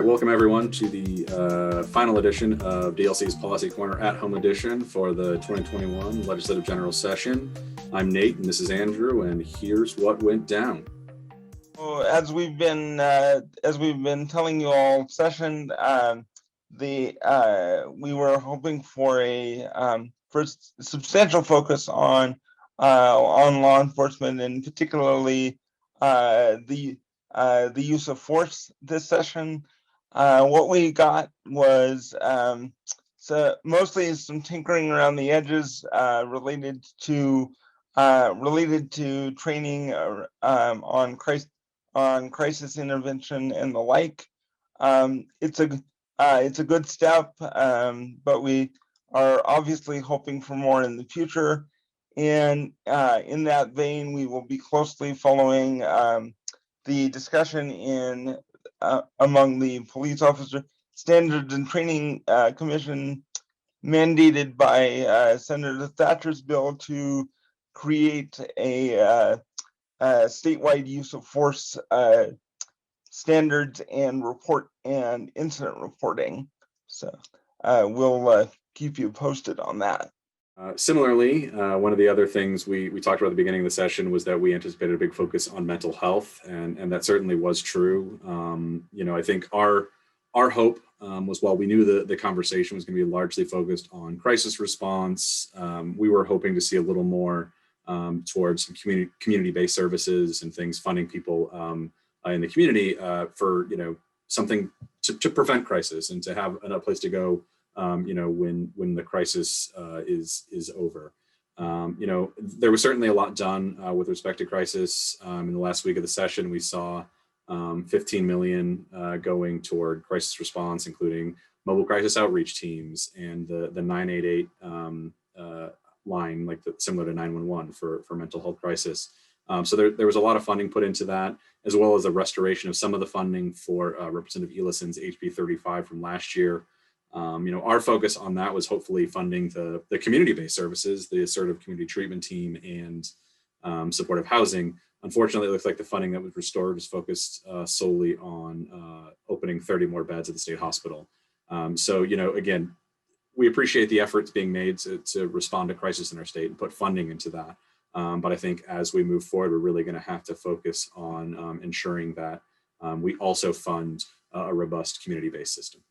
All right, welcome everyone to the final edition of DLC's Policy Corner at Home Edition for the 2021 Legislative General Session. I'm Nate, and this is Andrew, and here's what went down. Well, as we've been telling you all session, we were hoping for a substantial focus on law enforcement, and particularly the use of force this session. What we got was so mostly some tinkering around the edges related to training on crisis intervention and the like. It's a good step, but we are obviously hoping for more in the future. And in that vein, we will be closely following the discussion among the Police Officer Standards and Training Commission, mandated by Senator Thatcher's bill to create a statewide use of force standards and incident reporting. So we'll keep you posted on that. Similarly, one of the other things we talked about at the beginning of the session was that we anticipated a big focus on mental health, and that certainly was true. I think our hope was, while we knew the conversation was going to be largely focused on crisis response, we were hoping to see a little more towards some community-based services and things, funding people in the community for something to prevent crisis and to have a place to go when the crisis is over. There was certainly a lot done with respect to crisis. In the last week of the session, we saw 15 million going toward crisis response, including mobile crisis outreach teams and the 988 line, similar to 911 for mental health crisis. So there was a lot of funding put into that, as well as the restoration of some of the funding for Representative Elison's HB 35 from last year. Our focus on that was hopefully funding the community-based services, the assertive community treatment team and supportive housing. Unfortunately, it looks like the funding that was restored is focused solely on opening 30 more beds at the state hospital. So, again, we appreciate the efforts being made to respond to crisis in our state and put funding into that. But I think as we move forward, we're really going to have to focus on ensuring that we also fund a robust community-based system.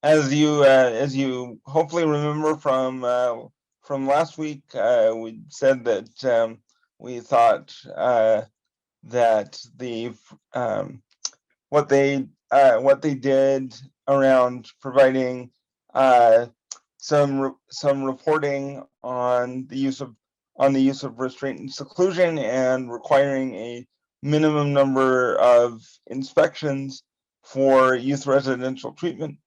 As you hopefully remember from last week, we said that we thought that what they did around providing some reporting on the use of restraint and seclusion and requiring a minimum number of inspections for youth residential treatment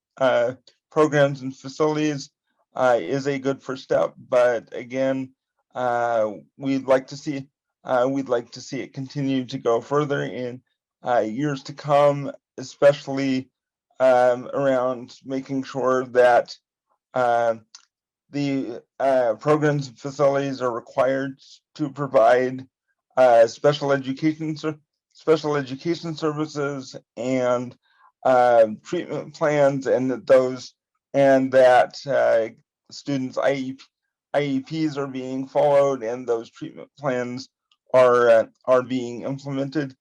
programs and facilities is a good first step. But again, we'd like to see it continue to go further in years to come, especially around making sure that the programs and facilities are required to provide special education services and treatment plans, and that students' IEPs are being followed and those treatment plans are being implemented.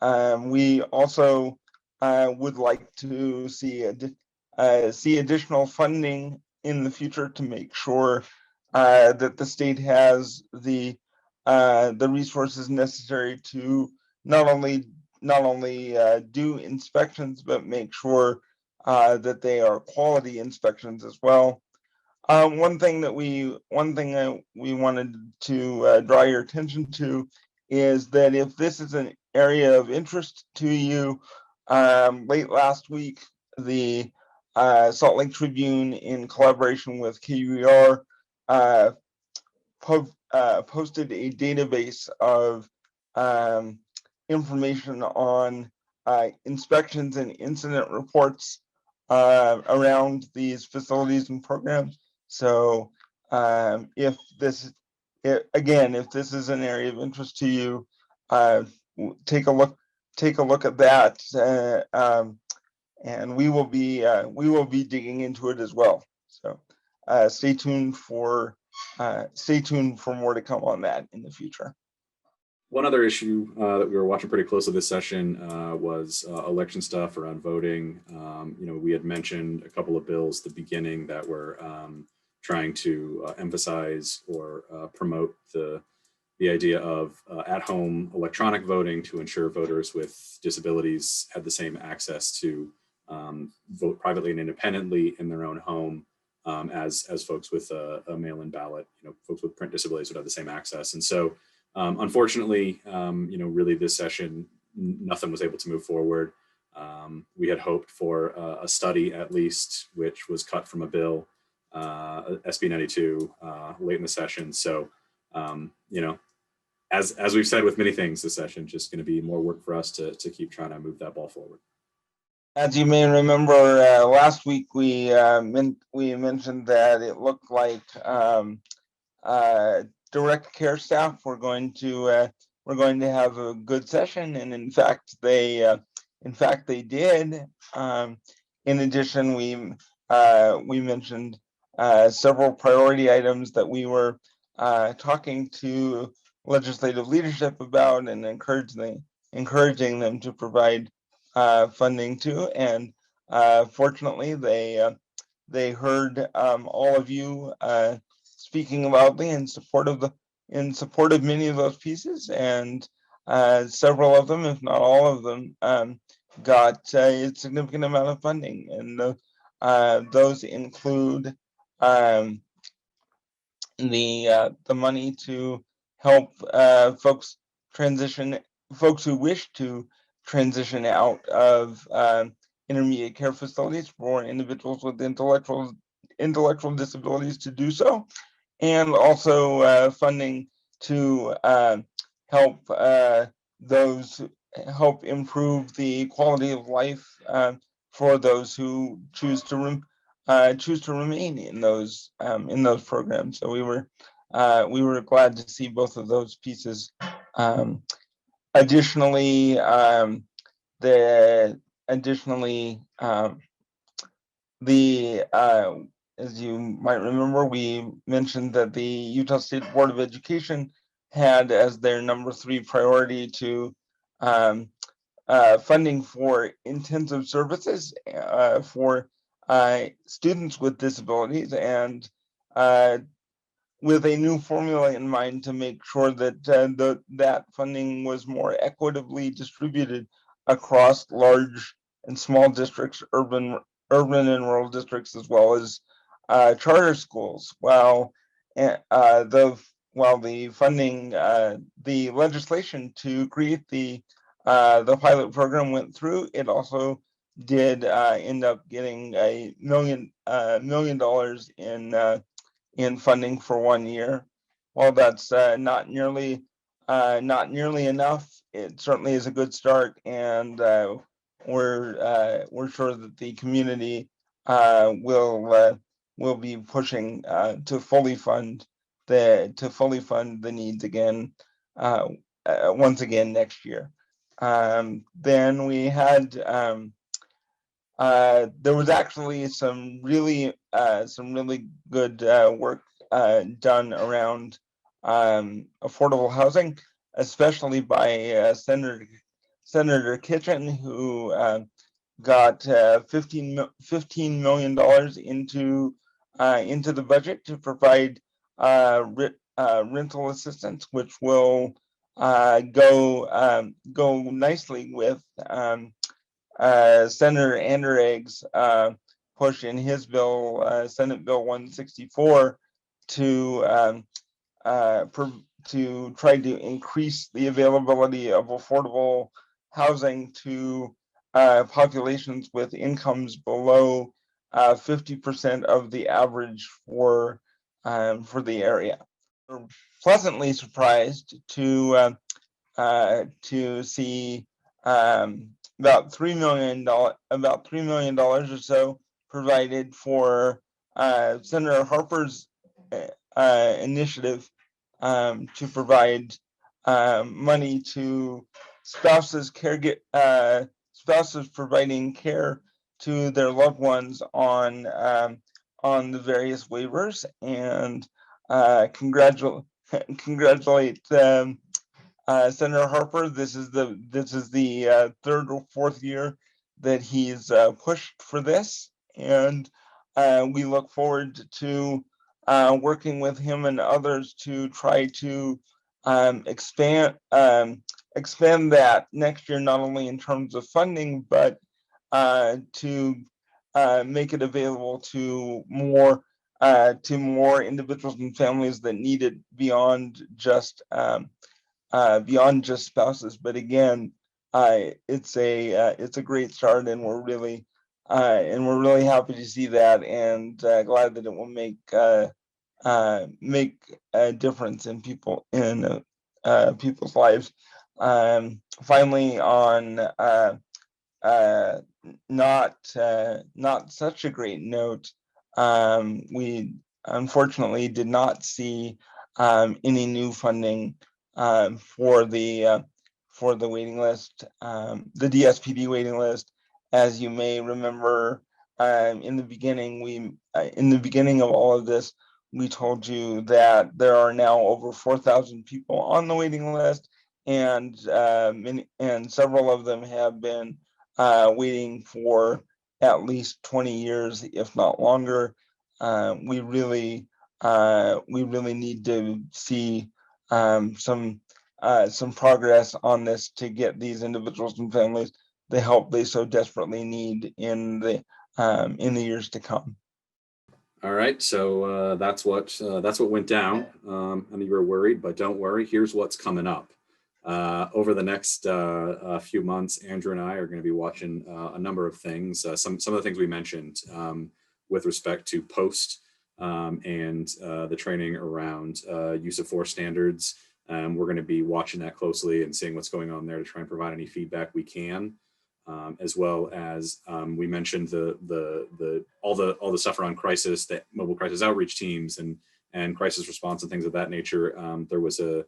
We also would like to see additional funding in the future to make sure that the state has the resources necessary to not only do inspections, but make sure that they are quality inspections as well. One thing that we wanted to draw your attention to is that if this is an area of interest to you, late last week, the Salt Lake Tribune, in collaboration with KUER, posted a database of information on inspections and incident reports around these facilities and programs. So if this is an area of interest to you, take a look at that. and we will be digging into it as well. So stay tuned for more to come on that in the future. One other issue that we were watching pretty closely this session was election stuff around voting. We had mentioned a couple of bills at the beginning that were trying to emphasize or promote the idea of at-home electronic voting to ensure voters with disabilities had the same access to vote privately and independently in their own home as folks with a mail-in ballot. Folks with print disabilities would have the same access, and so. Unfortunately, really this session, nothing was able to move forward. We had hoped for a study at least, which was cut from a bill, SB 92, late in the session. So, as we've said with many things this session, just going to be more work for us to keep trying to move that ball forward. As you may remember, last week we mentioned that it looked like direct care staff were going to have a good session, and in fact they did. In addition, we mentioned several priority items that we were talking to legislative leadership about and encouraging them to provide funding to, and fortunately they heard all of you speaking loudly in support of many of those pieces, and several of them, if not all of them, got a significant amount of funding, and those include the money to help folks who wish to transition out of intermediate care facilities for individuals with intellectual disabilities to do so, and also funding to help improve the quality of life for those who choose to remain in those programs. So we were glad to see both of those pieces. Additionally, as you might remember, we mentioned that the Utah State Board of Education had as their number 3 priority to funding for intensive services for students with disabilities, and with a new formula in mind to make sure that that funding was more equitably distributed across large and small districts, urban and rural districts, as well as charter schools. While the funding, the legislation to create the pilot program went through, it also did end up getting $1 million in funding for 1 year. While that's not nearly enough, it certainly is a good start, and we're sure that the community will be pushing to fully fund the needs again once again next year. Then we had there was actually some really good work done around affordable housing, especially by Senator Kitchen, who got $15 million into the budget to provide rental assistance, which will go nicely with Senator Anderegg's push in his bill, Senate Bill 164, to try to increase the availability of affordable housing to populations with incomes below 50% of the average for the area. We're pleasantly surprised to see about $3 million or so provided for Senator Harper's initiative to provide money to spouses providing care their loved ones on the various waivers, and congratulate Senator Harper. This is the third or fourth year that he's pushed for this, and we look forward to working with him and others to try to expand that next year, not only in terms of funding, but to make it available to more individuals and families that need it beyond just spouses. But again, it's a great start, and we're really happy to see that, and glad that it will make a difference in people's lives. Finally, on not such a great note, we unfortunately did not see any new funding for the waiting list, the DSPD waiting list. As you may remember, in the beginning of all of this, we told you that there are now over 4,000 people on the waiting list, and several of them have been waiting for at least 20 years, if not longer. We really need to see some progress on this to get these individuals and families the help they so desperately need in the years to come. All right, so that's what went down. And you were worried, but don't worry. Here's what's coming up. Over the next few months, Andrew and I are going to be watching a number of things. Some of the things we mentioned with respect to post and the training around use of force standards. We're going to be watching that closely and seeing what's going on there to try and provide any feedback we can, as well as we mentioned all the stuff around crisis, that mobile crisis outreach teams and crisis response and things of that nature. There was a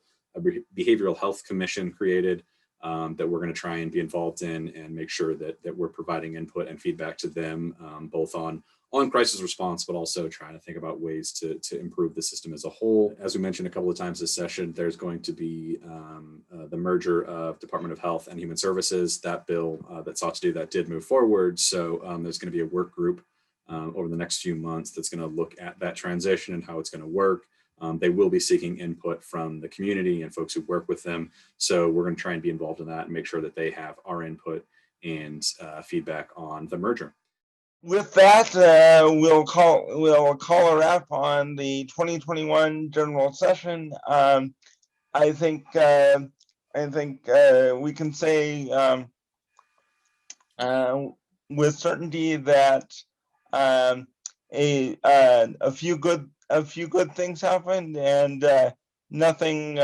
behavioral health commission created that we're going to try and be involved in and make sure that we're providing input and feedback to them, both on crisis response, but also trying to think about ways to improve the system as a whole. As we mentioned a couple of times this session, there's going to be the merger of Department of Health and Human Services. That bill that sought to do that did move forward. So there's going to be a work group over the next few months that's going to look at that transition and how it's going to work. They will be seeking input from the community and folks who work with them. So we're going to try and be involved in that and make sure that they have our input and feedback on the merger. With that, we'll call a wrap on the 2021 general session. I think we can say with certainty that a few good things happened, and nothing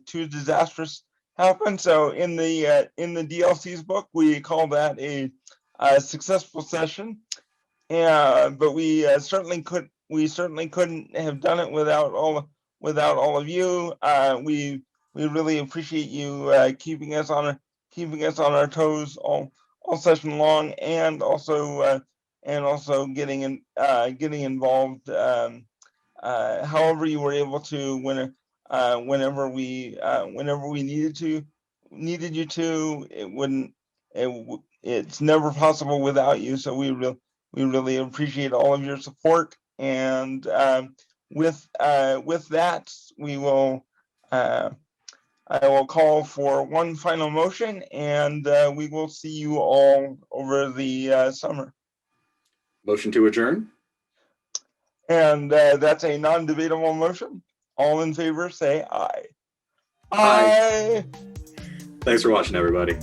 too disastrous happened. So in the DLC's book, we call that a successful session. Yeah, but we certainly couldn't have done it without all of you. We really appreciate you keeping us on our toes all session long, and also getting involved however you were able to whenever we needed you to. It's never possible without you. So we really appreciate all of your support, and with that, I will call for one final motion, and we will see you all over the summer. Motion to adjourn. And that's a non-debatable motion. All in favor, say aye. Aye. Thanks for watching, everybody.